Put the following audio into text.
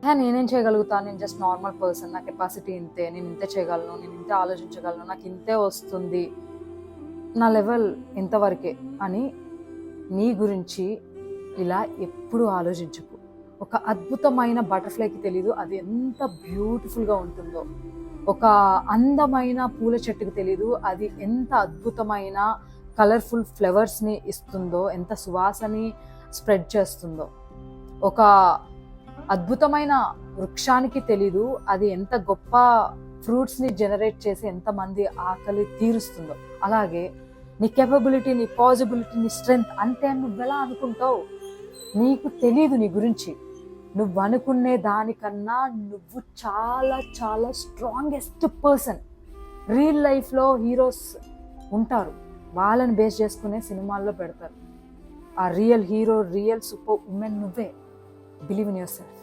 నేనేం చేయగలుగుతాను, నేను జస్ట్ నార్మల్ పర్సన్, నా కెపాసిటీ ఇంతే, నేను ఇంతే చేయగలను, నేను ఇంతే ఆలోచించగలను, నాకు ఇంతే వస్తుంది, నా లెవెల్ ఇంతవరకే అని నీ గురించి ఇలా ఎప్పుడు ఆలోచించకు. ఒక అద్భుతమైన బటర్ఫ్లైకి తెలీదు అది ఎంత బ్యూటిఫుల్గా ఉంటుందో, ఒక అందమైన పూల చెట్టుకు తెలీదు అది ఎంత అద్భుతమైన కలర్ఫుల్ ఫ్లవర్స్ని ఇస్తుందో, ఎంత సువాసని స్ప్రెడ్ చేస్తుందో. ఒక అద్భుతమైన వృక్షానికి తెలీదు అది ఎంత గొప్ప ఫ్రూట్స్ని జనరేట్ చేసి ఎంతమంది ఆకలి తీరుస్తుందో. అలాగే నీ కేపబిలిటీ, నీ పాసిబిలిటీ, నీ స్ట్రెంగ్త్ అంతే నువ్వెలా అనుకుంటావు? నీకు తెలీదు నీ గురించి. నువ్వు అనుకునే దానికన్నా నువ్వు చాలా చాలా స్ట్రాంగెస్ట్ పర్సన్. రియల్ లైఫ్లో హీరోస్ ఉంటారు, వాళ్ళని బేస్ చేసుకునే సినిమాల్లో పెడతారు. ఆ real hero, real super woman నువ్వే. Believe in your self.